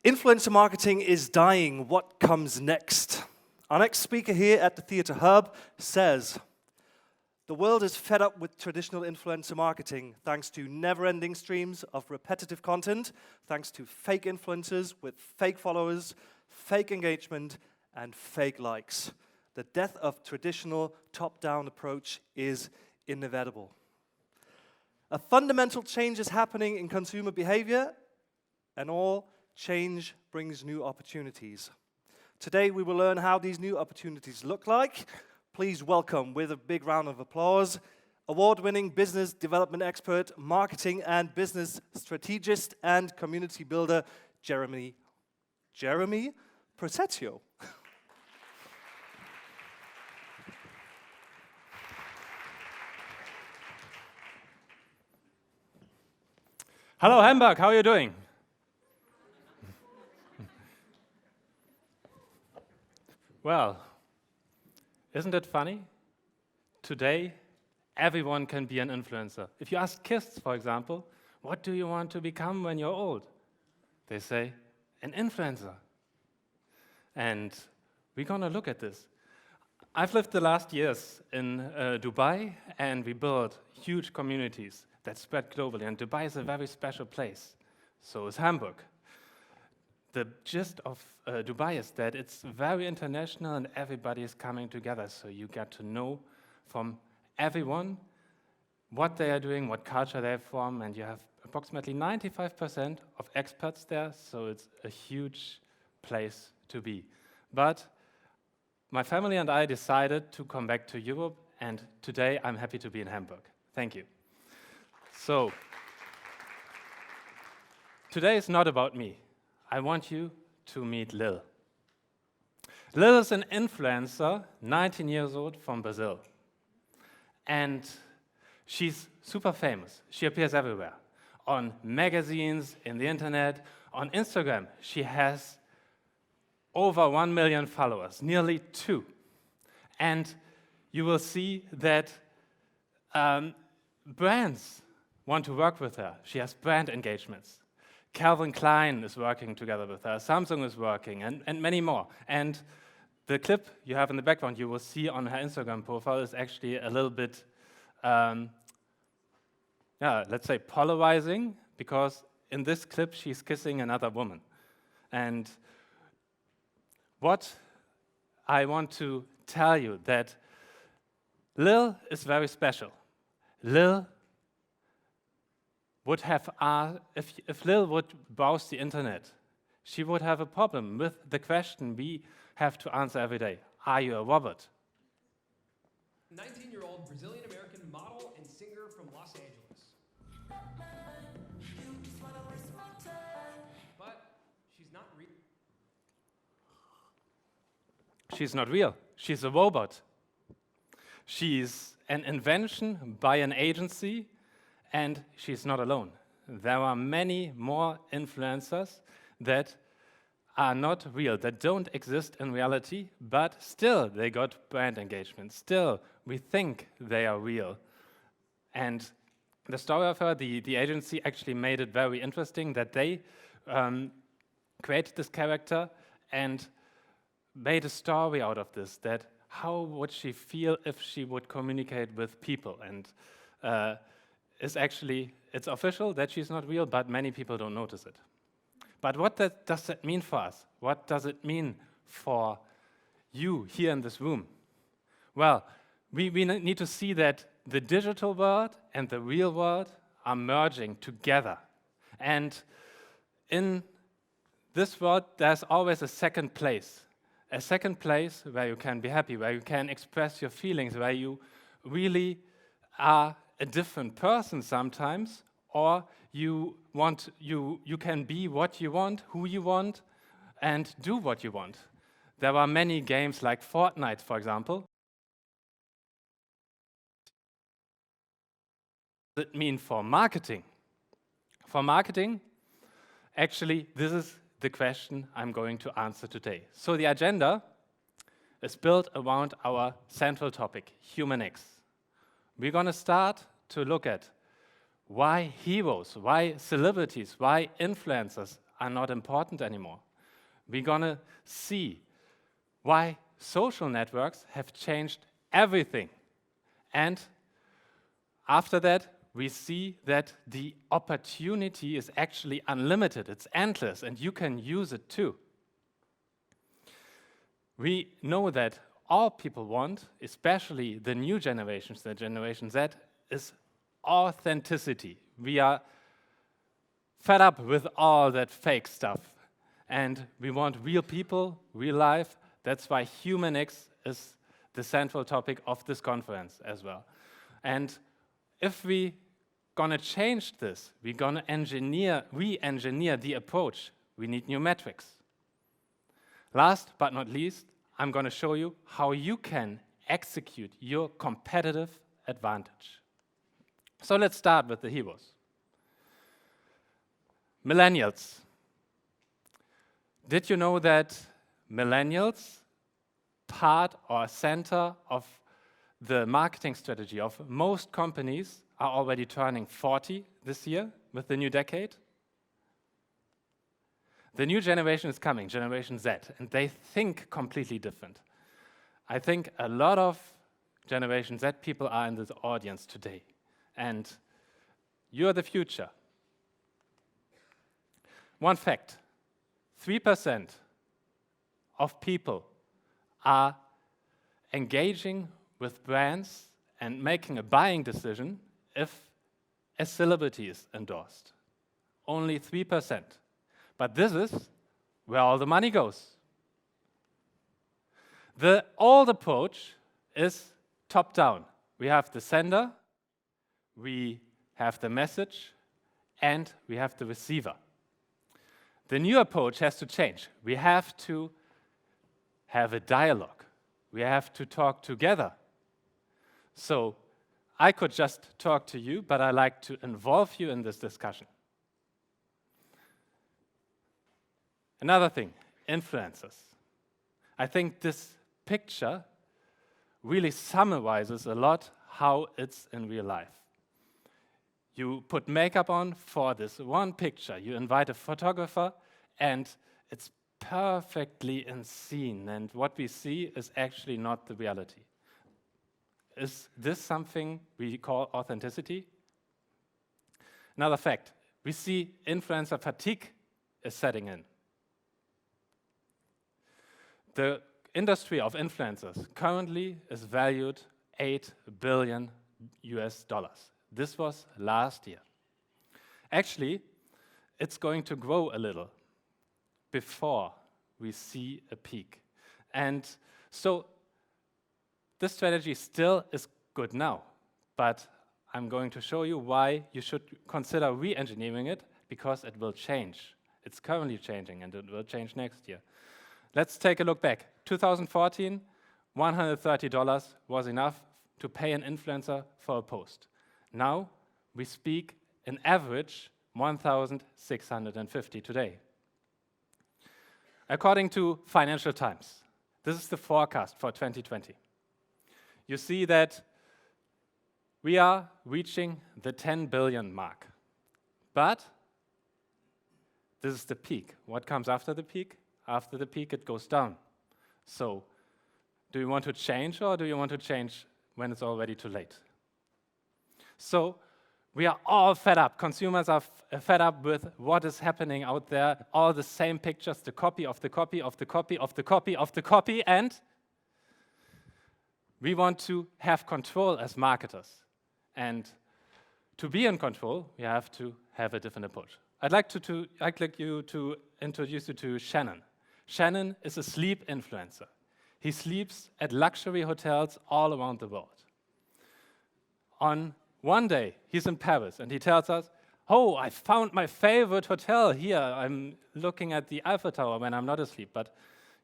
Influencer marketing is dying. What comes next? Our next speaker here at the Theatre Hub says, the world is fed up with traditional influencer marketing thanks to never-ending streams of repetitive content, thanks to fake influencers with fake followers, fake engagement, and fake likes. The death of traditional top-down approach is inevitable. A fundamental change is happening in consumer behavior, and all change brings new opportunities. Today we will learn how these new opportunities look like. Please welcome, with a big round of applause, award-winning business development expert, marketing and business strategist, and community builder, Jeremy Procetio. Hello, Hamburg. How are you doing? Well, isn't it funny? Today, everyone can be an influencer. If you ask kids, for example, what do you want to become when you're old? They say, an influencer. And we're going to look at this. I've lived the last years in Dubai, and we built huge communities that spread globally. And Dubai is a very special place. So is Hamburg. The gist of Dubai is that it's very international and everybody is coming together. So you get to know from everyone what they are doing, what culture they form, and you have approximately 95% of expats there, so it's a huge place to be. But my family and I decided to come back to Europe, and today I'm happy to be in Hamburg. Thank you. So, today is not about me. I want you to meet Lil. Lil is an influencer, 19 years old, from Brazil. And she's super famous. She appears everywhere. On magazines, in the internet, on Instagram. She has over 1 million followers, nearly 2. And you will see that brands want to work with her. She has brand engagements. Calvin Klein is working together with her, Samsung is working, and many more. And the clip you have in the background you will see on her Instagram profile is actually a little bit, let's say polarizing, because in this clip she's kissing another woman. And what I want to tell you that Lil is very special. Lil would have, if Lil would browse the internet, she would have a problem with the question we have to answer every day. Are you a robot? 19-year-old Brazilian-American model and singer from Los Angeles. But she's not real. She's not real. She's a robot. She's an invention by an agency, and she's not alone. There are many more influencers that are not real, that don't exist in reality, but still they got brand engagement. Still, we think they are real. And the story of her, the agency actually made it very interesting that they created this character and made a story out of this, that how would she feel if she would communicate with people? And it's official that she's not real, but many people don't notice it. But what does that mean for us? What does it mean for you here in this room? Well, we need to see that the digital world and the real world are merging together. And in this world, there's always a second place where you can be happy, where you can express your feelings, where you really are a different person sometimes, or you can be what you want, who you want, and do what you want. There are many games like Fortnite, for example. What does it mean for marketing? For marketing, actually, this is the question I'm going to answer today. So the agenda is built around our central topic, Humanics. We're going to start to look at why heroes, why celebrities, why influencers are not important anymore. We're gonna see why social networks have changed everything. And after that, we see that the opportunity is actually unlimited, it's endless, and you can use it too. We know that all people want, especially the new generations, the Generation Z, is authenticity. We are fed up with all that fake stuff, and we want real people, real life. That's why Humanics is the central topic of this conference as well. And if we gonna change this, we're gonna re-engineer the approach. We need new metrics. Last but not least, I'm gonna show you how you can execute your competitive advantage. So let's start with the heroes. Millennials. Did you know that millennials, part or center of the marketing strategy of most companies, are already turning 40 this year with the new decade? The new generation is coming, Generation Z, and they think completely different. I think a lot of Generation Z people are in this audience today, and you're the future. One fact, 3% of people are engaging with brands and making a buying decision if a celebrity is endorsed. Only 3%. But this is where all the money goes. The old approach is top-down. We have the sender, we have the message, and we have the receiver. The new approach has to change. We have to have a dialogue. We have to talk together. So I could just talk to you, but I like to involve you in this discussion. Another thing, influencers. I think this picture really summarizes a lot how it's in real life. You put makeup on for this one picture, you invite a photographer, and it's perfectly in scene, and what we see is actually not the reality. Is this something we call authenticity? Another fact, we see influencer fatigue is setting in. The industry of influencers currently is valued $8 billion US. This was last year. Actually, it's going to grow a little before we see a peak. And so this strategy still is good now, but I'm going to show you why you should consider re-engineering it, because it will change. It's currently changing, and it will change next year. Let's take a look back. 2014, $130 was enough to pay an influencer for a post. Now, we speak an average $1,650 today. According to Financial Times, this is the forecast for 2020. You see that we are reaching the 10 billion mark. But this is the peak. What comes after the peak? After the peak, it goes down. So, do you want to change, or do you want to change when it's already too late? So, we are all fed up. Consumers are fed up with what is happening out there, all the same pictures, the copy of the copy of the copy of the copy of the copy, and we want to have control as marketers. And to be in control, we have to have a different approach. I'd like you to introduce you to Shannon. Shannon is a sleep influencer. He sleeps at luxury hotels all around the world. On one day, he's in Paris, and he tells us, "Oh, I found my favorite hotel here. I'm looking at the Eiffel Tower when I'm not asleep." But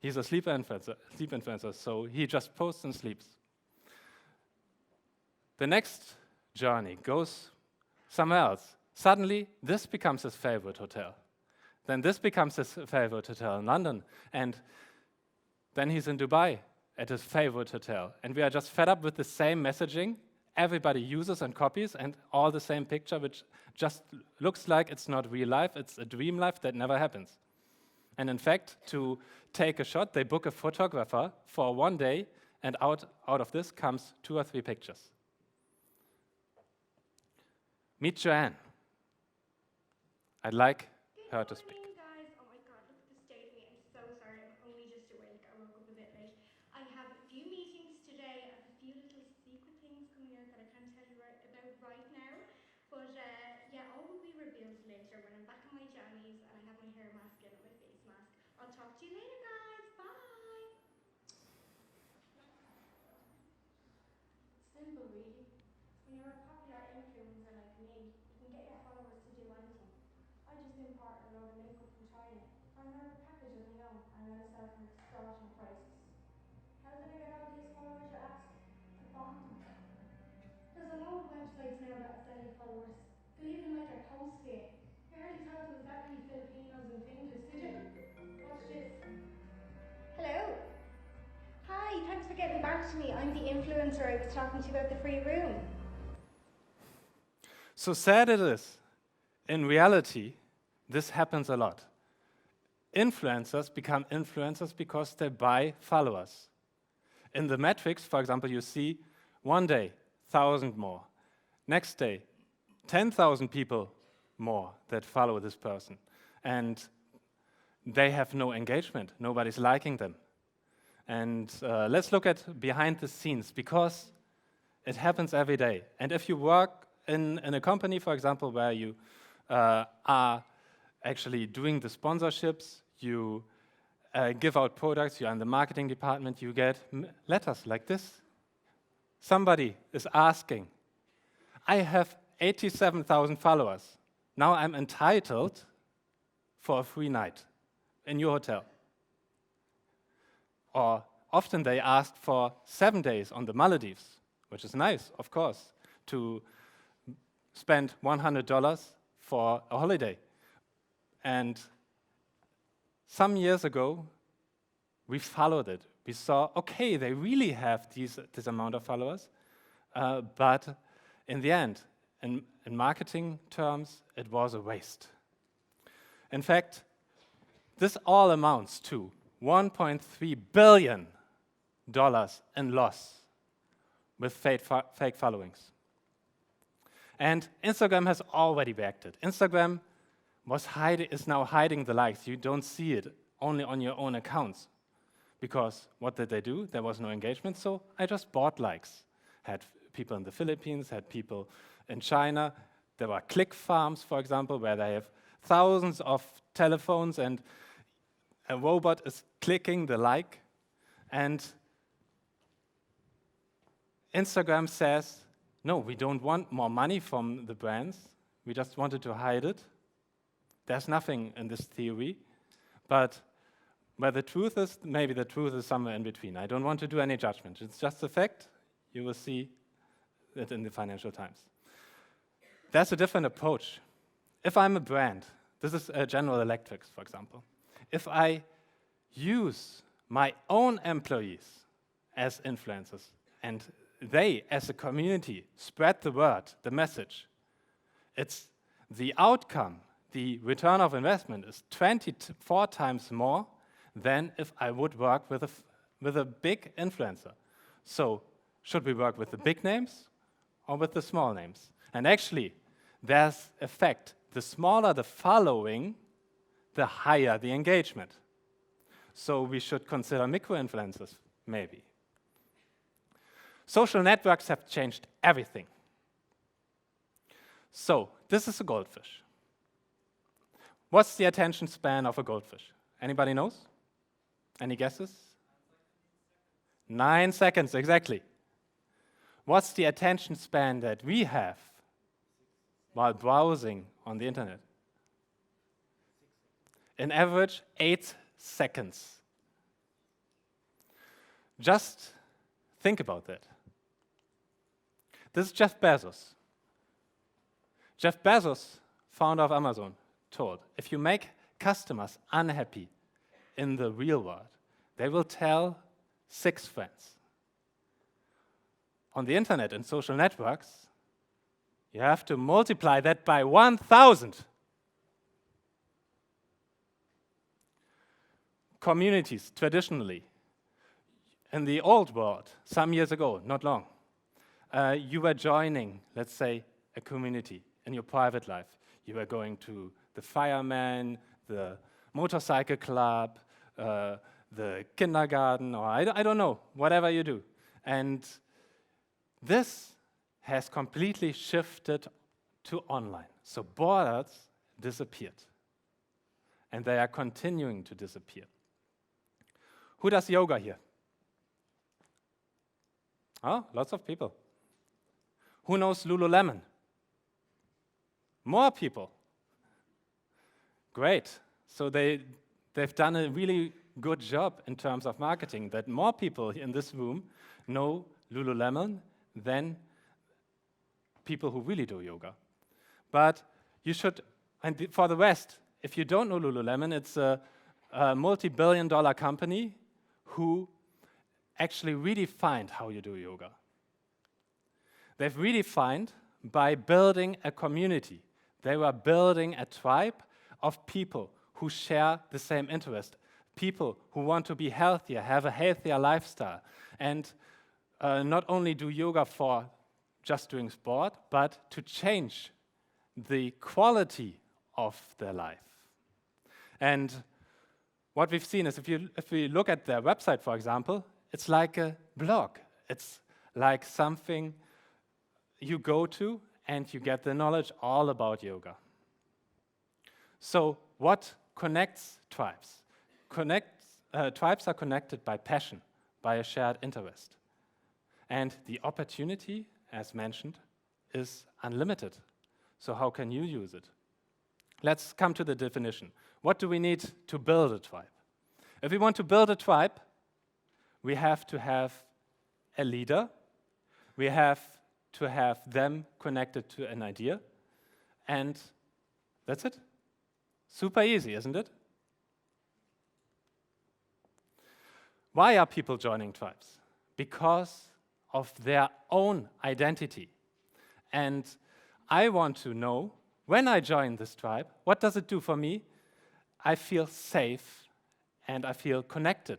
he's a sleep influencer, so he just posts and sleeps. The next journey goes somewhere else. Suddenly, this becomes his favorite hotel. Then this becomes his favorite hotel in London. And then he's in Dubai at his favorite hotel. And we are just fed up with the same messaging everybody uses and copies, and all the same picture, which just looks like it's not real life, it's a dream life that never happens. And in fact, to take a shot, they book a photographer for 1 day, and out of this comes 2 or 3 pictures. Meet Joanne. I'd like her to speak. Good morning, guys. Oh my God, look at the state of me. I'm so sorry. I'm only just awake. I woke up a bit late. I have a few meetings today. I have a few little secret things coming out that I can't tell you about right now. But yeah, all will be revealed later when I'm back in my jammies and I have my hair mask in and my face mask. I'll talk to you later, guys. Bye. Simple, really. When you're a popular influencer like me, you can get your followers to do anything. I just imported a load of makeup from China. I never package it, I know, and then I sell for extortionate prices. How did I get all these followers, you ask? I bought them. There's a load of websites now that sell you followers. They'll even like your post game. You hardly thought there was that many Filipinos in Fingers, did you? Watch this. Hello. Hi, thanks for getting back to me. I'm the influencer I was talking to about the free room. So sad it is. In reality, this happens a lot. Influencers become influencers because they buy followers. In the metrics, for example, you see 1 day, 1,000 more. Next day, 10,000 people more that follow this person. And they have no engagement. Nobody's liking them. And let's look at behind the scenes, because it happens every day. And if you work in a company, for example, where you are actually doing the sponsorships, you give out products, you're in the marketing department, you get letters like this. Somebody is asking, I have 87,000 followers. Now I'm entitled for a free night in your hotel. Or often they ask for 7 days on the Maldives, which is nice, of course, to spend $100 for a holiday. And some years ago, we followed it. We saw, okay, they really have this amount of followers, but in the end, in marketing terms, it was a waste. In fact, this all amounts to $1.3 billion in loss with fake followings. And Instagram has already reacted. Instagram is now hiding the likes. You don't see it only on your own accounts. Because what did they do? There was no engagement, so I just bought likes. Had people in the Philippines, had people in China. There were click farms, for example, where they have thousands of telephones and a robot is clicking the like. And Instagram says, no, we don't want more money from the brands. We just wanted to hide it. There's nothing in this theory. But where the truth is, maybe the truth is somewhere in between. I don't want to do any judgment. It's just a fact. You will see it in the Financial Times. There's a different approach. If I'm a brand, this is General Electric, for example. If I use my own employees as influencers and they, as a community, spread the word, the message, it's the outcome, the return of investment is 24 times more than if I would work with a big influencer. So, should we work with the big names or with the small names? And actually, there's a fact. The smaller the following, the higher the engagement. So we should consider micro-influencers, maybe. Social networks have changed everything. So, this is a goldfish. What's the attention span of a goldfish? Anybody knows? Any guesses? 9 seconds, exactly. What's the attention span that we have while browsing on the internet? In average, 8 seconds. Just think about that. This is Jeff Bezos. Jeff Bezos, founder of Amazon, told, if you make customers unhappy in the real world, they will tell 6 friends. on the internet and social networks, you have to multiply that by 1,000. Communities, traditionally, in the old world, some years ago, not long, you were joining, let's say, a community in your private life. You were going to the fireman, the motorcycle club, the kindergarten, or I don't know, whatever you do. And this has completely shifted to online. So borders disappeared. And they are continuing to disappear. Who does yoga here? Oh, lots of people. Who knows Lululemon? More people. Great. So they've done a really good job in terms of marketing, that more people in this room know Lululemon than people who really do yoga. But you should, and for the rest, if you don't know Lululemon, it's a multi-billion-dollar company who actually redefined how you do yoga. They've redefined by building a community. They were building a tribe of people who share the same interest, people who want to be healthier, have a healthier lifestyle, and not only do yoga for just doing sport, but to change the quality of their life. And what we've seen is if we look at their website, for example, it's like a blog. It's like something you go to and you get the knowledge all about yoga. So what connects tribes? Tribes are connected by passion, by a shared interest. And the opportunity, as mentioned, is unlimited. So how can you use it? Let's come to the definition. What do we need to build a tribe? If we want to build a tribe, we have to have a leader. We have to have them connected to an idea. And that's it. Super easy, isn't it? Why are people joining tribes? Because of their own identity. And I want to know, when I join this tribe, what does it do for me? I feel safe and I feel connected.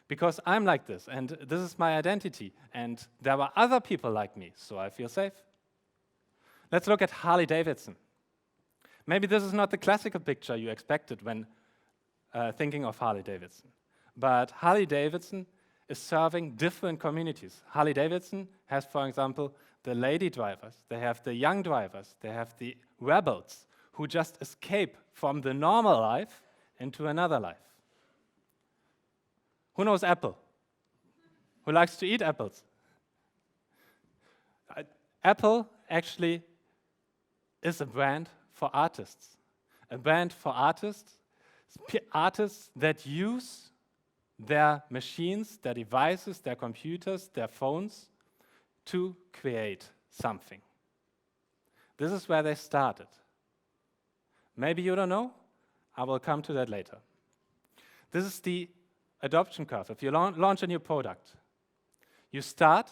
Because I'm like this, and this is my identity. And there are other people like me, so I feel safe. Let's look at Harley Davidson. Maybe this is not the classical picture you expected when thinking of Harley Davidson. But Harley Davidson is serving different communities. Harley Davidson has, for example, the lady drivers, they have the young drivers, they have the rebels who just escape from the normal life into another life. Who knows Apple? Who likes to eat apples? Apple actually is a brand for artists. A brand for artists that use their machines, their devices, their computers, their phones to create something. This is where they started. Maybe you don't know. I will come to that later. This is the adoption curve. If you launch a new product, you start,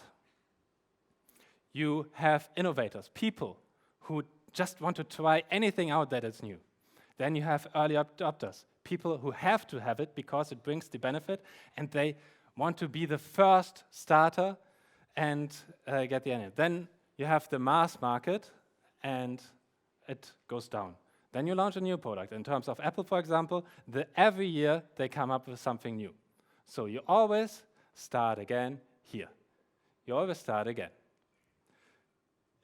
you have innovators, people who just want to try anything out that is new. Then you have early adopters, people who have to have it because it brings the benefit, and they want to be the first starter and get the end. Then you have the mass market, and it goes down. Then you launch a new product. In terms of Apple, for example, every year they come up with something new. So you always start again here. You always start again.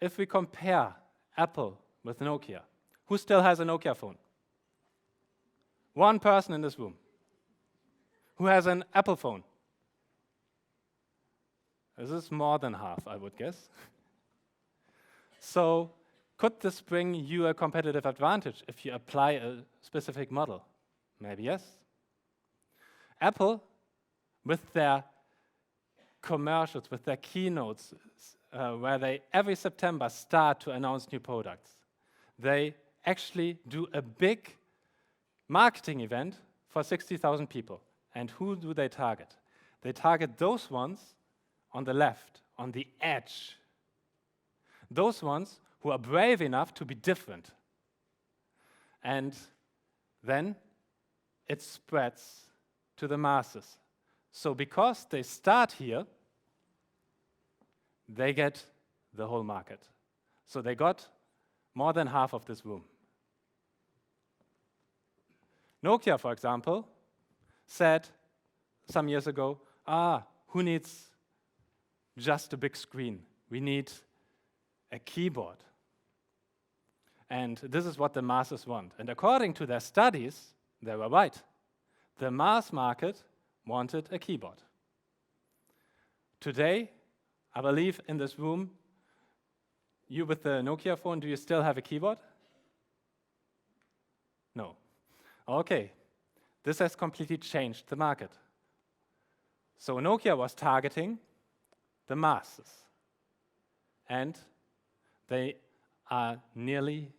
If we compare Apple with Nokia, who still has a Nokia phone? One person in this room. Who has an Apple phone? This is more than half, I would guess. So could this bring you a competitive advantage if you apply a specific model? Maybe yes. Apple, with their commercials, with their keynotes, where they every September start to announce new products, they actually do a big marketing event for 60,000 people. And who do they target? They target those ones on the left on the edge. Those ones who are brave enough to be different. And then it spreads to the masses. So because they start here, they get the whole market. So they got more than half of this room. Nokia, for example, said some years ago, who needs just a big screen? We need a keyboard. And this is what the masses want. And according to their studies, they were right. The mass market wanted a keyboard. Today, I believe in this room, you with the Nokia phone, do you still have a keyboard? No. Okay. This has completely changed the market. So Nokia was targeting the masses. And they are nearly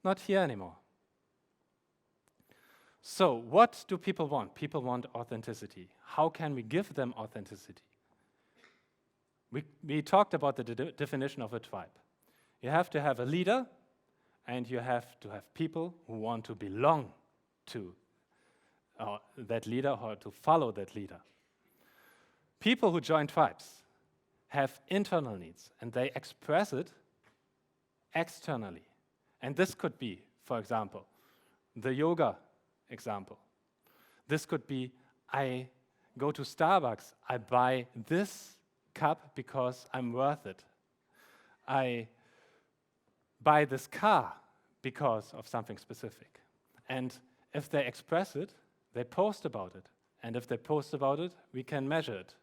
not here anymore. So what do people want? People want authenticity. How can we give them authenticity? We talked about the definition of a tribe. You have to have a leader, and you have to have people who want to belong to that leader or to follow that leader. People who join tribes have internal needs, and they express it externally. And this could be, for example, the yoga example. This could be, I go to Starbucks, I buy this cup because I'm worth it. I buy this car because of something specific. And if they express it, they post about it. And if they post about it, we can measure it.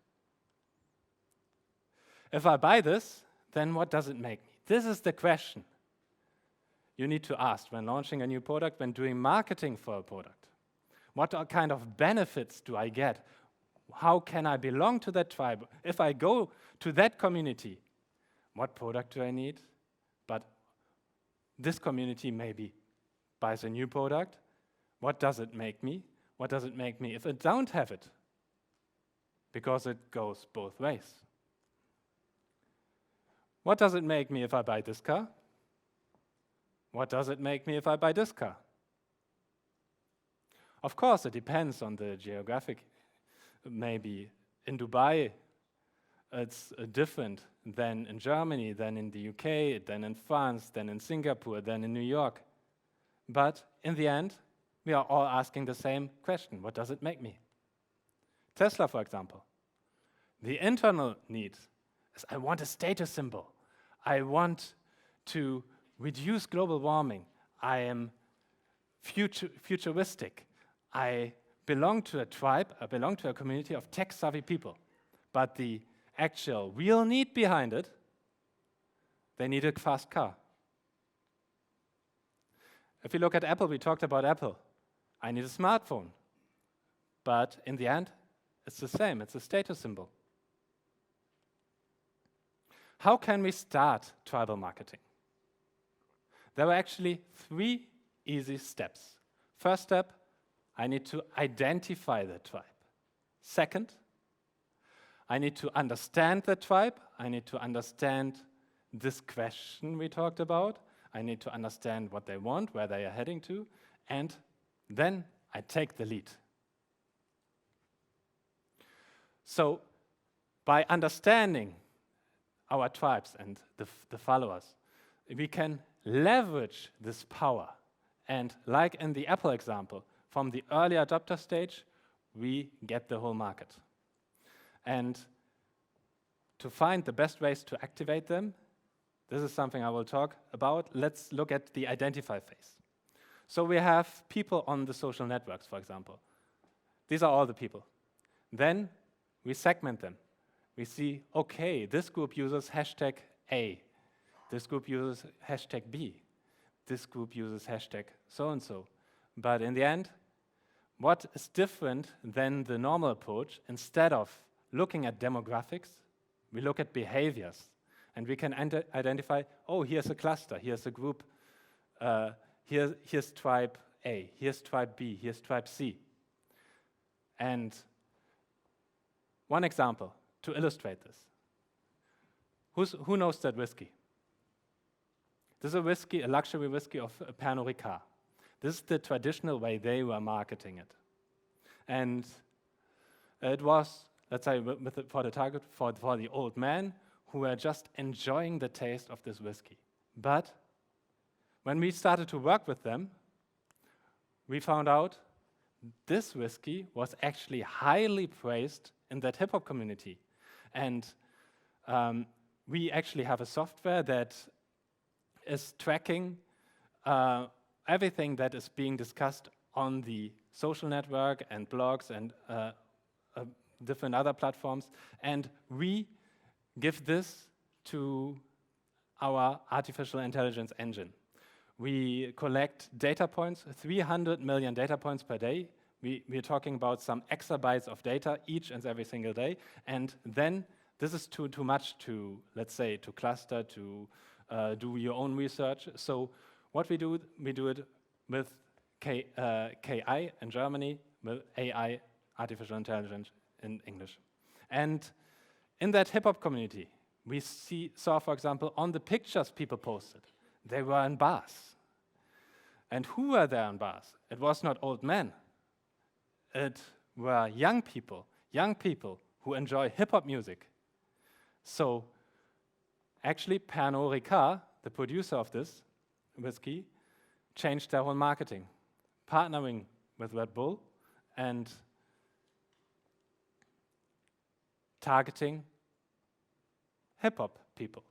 If I buy this, then what does it make me? This is the question you need to ask when launching a new product, when doing marketing for a product. What kind of benefits do I get? How can I belong to that tribe? If I go to that community, what product do I need? But this community maybe buys a new product. What does it make me? What does it make me if I don't have it? Because it goes both ways. What does it make me if I buy this car? What does it make me if I buy this car? Of course, it depends on the geographic. Maybe in Dubai, it's different than in Germany, than in the UK, than in France, than in Singapore, than in New York. But in the end, we are all asking the same question. What does it make me? Tesla, for example. The internal need is I want a status symbol. I want to reduce global warming. I am futuristic. I belong to a tribe, I belong to a community of tech-savvy people. But the actual real need behind it, they need a fast car. If you look at Apple, we talked about Apple. I need a smartphone. But in the end, it's the same. It's a status symbol. How can we start tribal marketing? There were actually 3 easy steps. First step, I need to identify the tribe. Second, I need to understand the tribe. I need to understand this question we talked about. I need to understand what they want, where they are heading to, and then I take the lead. So by understanding our tribes and the followers, we can leverage this power. And like in the Apple example, from the early adopter stage, we get the whole market. And to find the best ways to activate them, this is something I will talk about. Let's look at the identify phase. So we have people on the social networks, for example. These are all the people. Then we segment them. We see, okay, this group uses hashtag A. This group uses hashtag B. This group uses hashtag so-and-so. But in the end, what is different than the normal approach? Instead of looking at demographics, we look at behaviors. And we can identify, oh, here's a cluster, here's a group, here's tribe A, here's tribe B, here's tribe C. And one example, to illustrate this. Who knows that whiskey? This is a whiskey, a luxury whiskey of Pernod Ricard. This is the traditional way they were marketing it. And it was, let's say, for the target, for the old men who were just enjoying the taste of this whiskey. But when we started to work with them, we found out this whiskey was actually highly praised in that hip-hop community. And we actually have a software that is tracking everything that is being discussed on the social network and blogs and different other platforms. And we give this to our artificial intelligence engine. We collect data points, 300 million data points per day. We're talking about some exabytes of data each and every single day. And then this is too much to, let's say, to cluster, to do your own research. So what we do it with KI in Germany, with AI, artificial intelligence in English. And in that hip-hop community, we saw, for example, on the pictures people posted, they were in bars. And who were there in bars? It was not old men. It were young people who enjoy hip-hop music. So actually, Pernod Ricard, the producer of this whiskey, changed their whole marketing, partnering with Red Bull and targeting hip-hop people.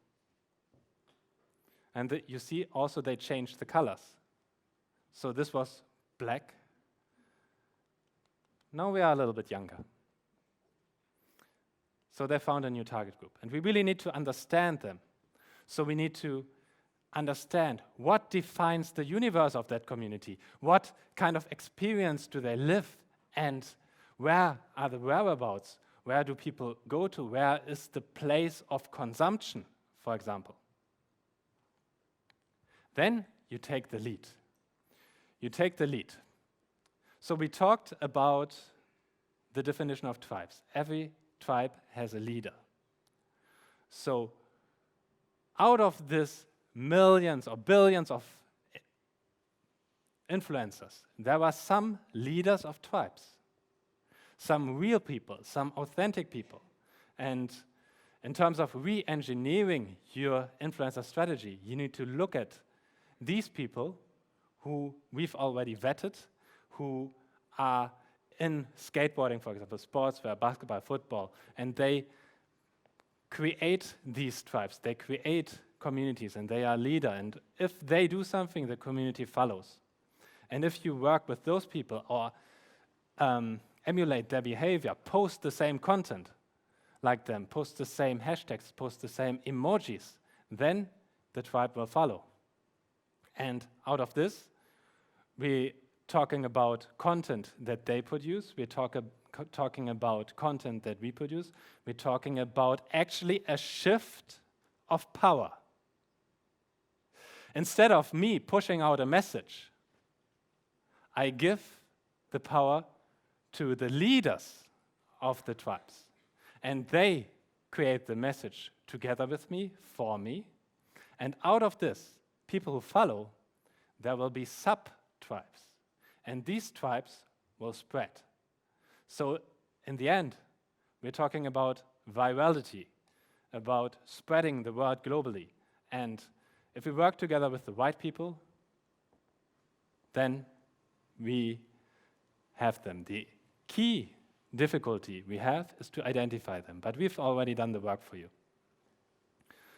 And you see also they changed the colors. So this was black. Now we are a little bit younger. So they found a new target group. And we really need to understand them. So we need to understand what defines the universe of that community. What kind of experience do they live? And where are the whereabouts? Where do people go to? Where is the place of consumption, for example? Then you take the lead. You take the lead. So we talked about the definition of tribes. Every tribe has a leader. So out of this millions or billions of influencers, there were some leaders of tribes, some real people, some authentic people. And in terms of re-engineering your influencer strategy, you need to look at these people who we've already vetted, who are in skateboarding, for example, sportswear, basketball, football, and they create these tribes, they create communities, and they are leader. And if they do something, the community follows. And if you work with those people or emulate their behavior, post the same content like them, post the same hashtags, post the same emojis, then the tribe will follow. And out of this, we're talking about content that they produce, we're talking about content that we produce, we're talking about actually a shift of power. Instead of me pushing out a message, I give the power to the leaders of the tribes. And they create the message together with me, for me. And out of this, people who follow, there will be sub-tribes. And these tribes will spread. So in the end, we're talking about virality, about spreading the word globally. And if we work together with the right people, then we have them. The key difficulty we have is to identify them, but we've already done the work for you.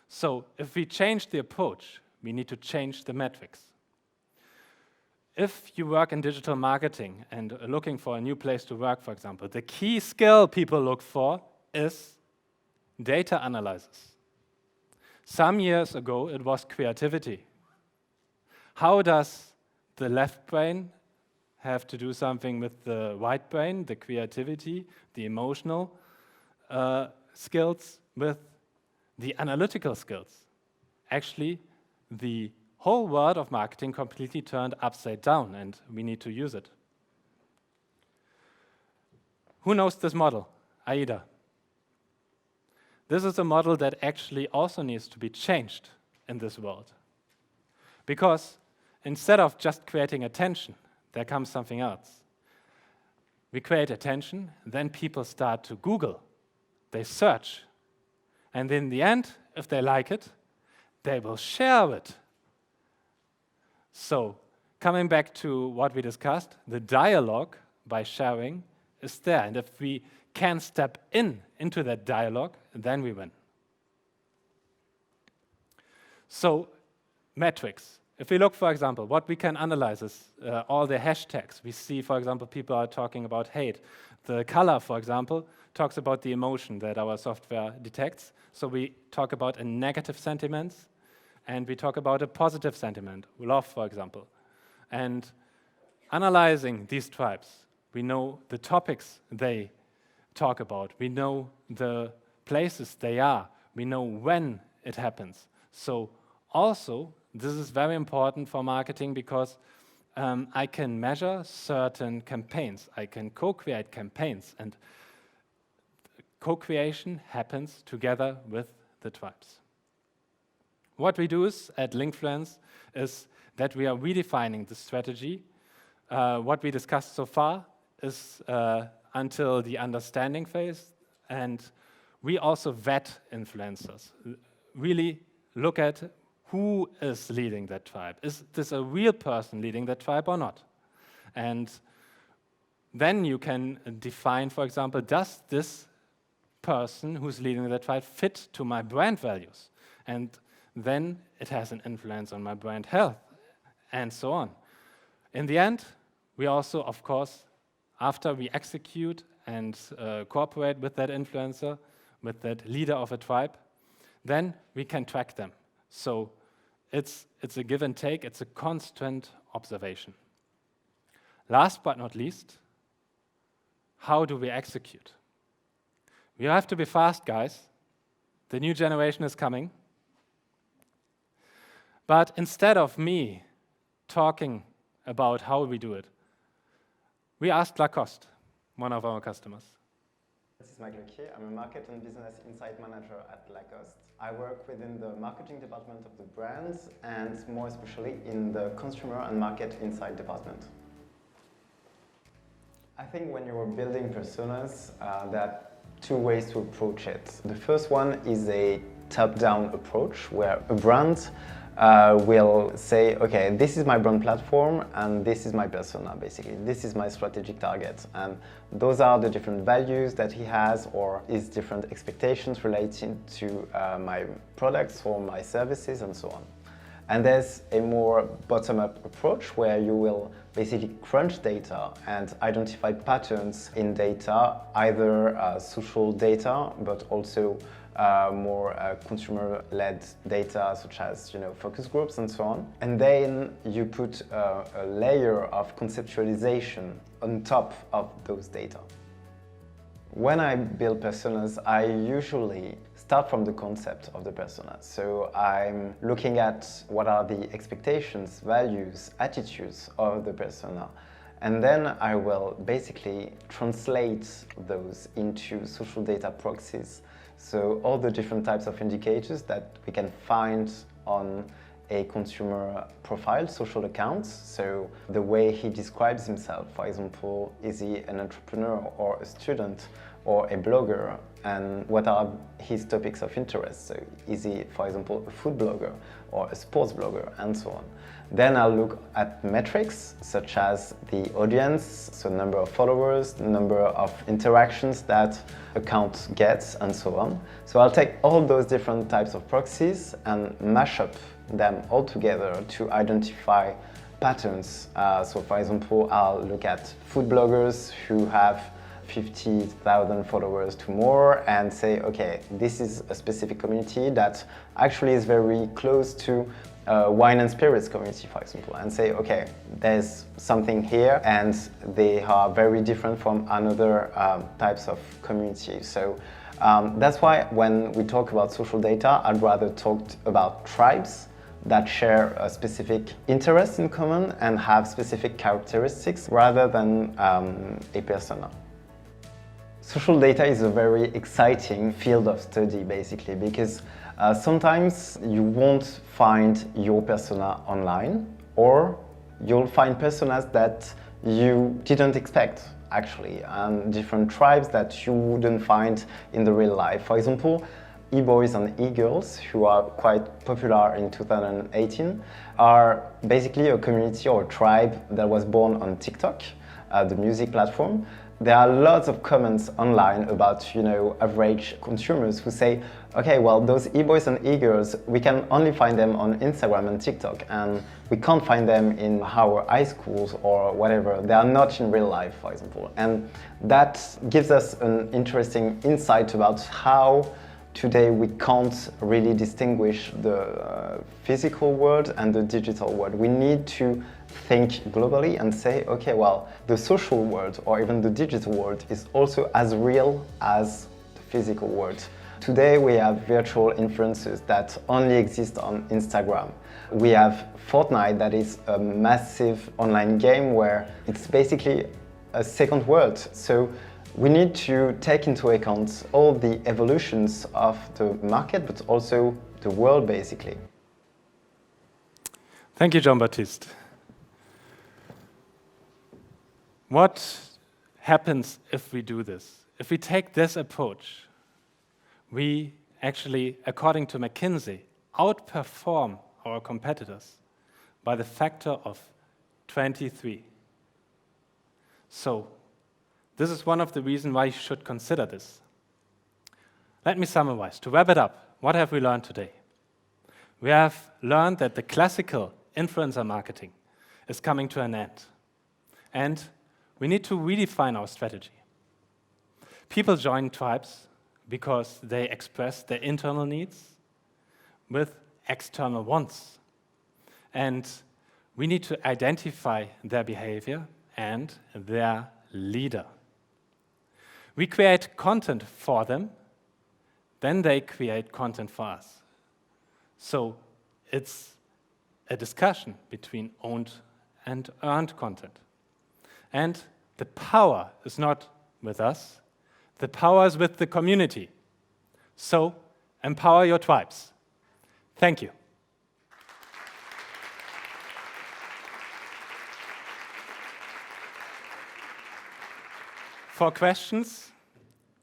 So if we change the approach, we need to change the metrics. If you work in digital marketing and are looking for a new place to work, for example, the key skill people look for is data analysis. Some years ago, it was creativity. How does the left brain have to do something with the right brain, the creativity, the emotional skills, with the analytical skills? Actually, the whole world of marketing completely turned upside down, and we need to use it. Who knows this model? AIDA. this is a model that actually also needs to be changed in this world. Because instead of just creating attention, there comes something else. We create attention, then people start to Google, they search, and in the end, if they like it, they will share it. So, coming back to what we discussed, the dialogue by sharing is there, and if we can step into that dialogue, then we win. So, metrics. If we look, for example, what we can analyze is all the hashtags. We see, for example, people are talking about hate. The color, for example, talks about the emotion that our software detects. So we talk about a negative sentiment, and we talk about a positive sentiment, love, for example. And analyzing these tribes, we know the topics they talk about. We know the places they are. We know when it happens. So also, this is very important for marketing because I can measure certain campaigns. I can co-create campaigns, and co-creation happens together with the tribes. What we do is, at Linkfluence is that we are redefining the strategy. What we discussed so far is until the understanding phase, and we also vet influencers. Really look at who is leading that tribe. Is this a real person leading that tribe or not? And then you can define, for example, does this person who's leading that tribe fit to my brand values? And then it has an influence on my brand health, and so on. In the end, we also, of course, after we execute and cooperate with that influencer, with that leader of a tribe, then we can track them. So it's a give and take, it's a constant observation. Last but not least, how do we execute? We have to be fast, guys. The new generation is coming. But instead of me talking about how we do it, we asked Lacoste, one of our customers. This is Mike Lecky. I'm a Market and Business Insight Manager at Lacoste. I work within the marketing department of the brands and more especially in the consumer and market insight department. I think when you're building personas, there are two ways to approach it. The first one is a top-down approach where a brand will say, okay, this is my brand platform and this is my persona, basically. This is my strategic target. And those are the different values that he has or his different expectations relating to my products or my services and so on. And there's a more bottom-up approach where you will basically crunch data and identify patterns in data, either social data, but also more consumer-led data, such as focus groups and so on. And then you put a layer of conceptualization on top of those data. When I build personas, I usually start from the concept of the persona. So I'm looking at what are the expectations, values, attitudes of the persona. And then I will basically translate those into social data proxies. So all the different types of indicators that we can find on a consumer profile, social accounts. So the way he describes himself, for example, is he an entrepreneur or a student or a blogger? And what are his topics of interest? So is he, for example, a food blogger or a sports blogger, and so on. Then I'll look at metrics such as the audience, so number of followers, the number of interactions that account gets, and so on. So I'll take all those different types of proxies and mash up them all together to identify patterns. So for example, I'll look at food bloggers who have 50,000 followers to more and say, okay, this is a specific community that actually is very close to wine and spirits community, for example, and say, okay, there's something here and they are very different from another types of community. So that's why when we talk about social data, I'd rather talk about tribes that share a specific interest in common and have specific characteristics rather than a persona. Social data is a very exciting field of study, basically, because sometimes you won't find your persona online, or you'll find personas that you didn't expect, actually, and different tribes that you wouldn't find in the real life. For example, e-boys and e-girls, who are quite popular in 2018, are basically a community or a tribe that was born on TikTok, the music platform. There are lots of comments online about, average consumers who say, okay, well, those e-boys and e-girls, we can only find them on Instagram and TikTok, and we can't find them in our high schools or whatever. They are not in real life, for example. And that gives us an interesting insight about how today we can't really distinguish the physical world and the digital world. We need to think globally and say, okay, well, the social world or even the digital world is also as real as the physical world. Today we have virtual influencers that only exist on Instagram. We have Fortnite, that is a massive online game where it's basically a second world. So we need to take into account all the evolutions of the market, but also the world, basically. Thank you, Jean-Baptiste. What happens if we do this? If we take this approach, we actually, according to McKinsey, outperform our competitors by the factor of 23. So, this is one of the reasons why you should consider this. Let me summarize. To wrap it up, what have we learned today? We have learned that the classical influencer marketing is coming to an end. And we need to redefine our strategy. People join tribes because they express their internal needs with external wants. And we need to identify their behavior and their leader. We create content for them, then they create content for us. So it's a discussion between owned and earned content. And the power is not with us, the power is with the community. So empower your tribes. Thank you. For questions,